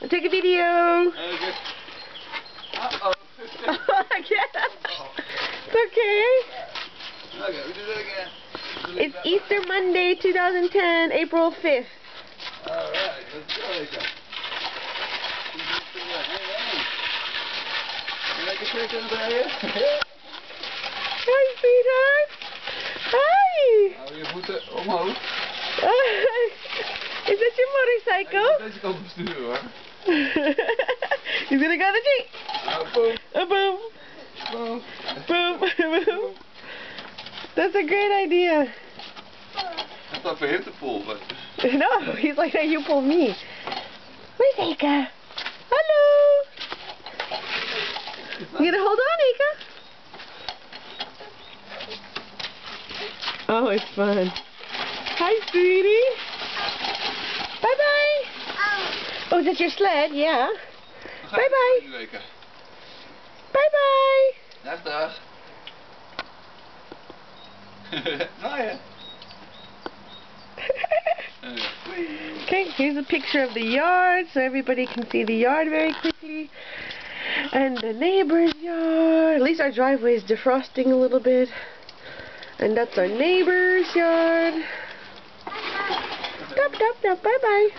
I'll take a video. Okay. Uh-oh. It's okay. Okay, we do that again. It's Easter Monday, 2010, April 5th. Alright, let's go, Lisa. Lekker trekken erbij, hè? Hi, sweetheart. Hi. Hou je voeten omhoog. Is that your motorcycle? Hey, deze kant besturen, hoor. He's gonna go to the Jeep. Boom. Boom. Boom. Boom. Boom. That's a great idea. I thought for him to pull, but... No, he's like, hey, you pull me. Where's Eka? Hello. You gonna hold on, Eka? Oh, it's fun. Hi, sweetie. Bye-bye. Oh, is that your sled? Yeah. Bye-bye. Bye-bye. Dag, dag. Zwaaien. Okay, here's a picture of the yard so everybody can see the yard very quickly. And the neighbor's yard. At least our driveway is defrosting a little bit. And that's our neighbor's yard. Bye-bye.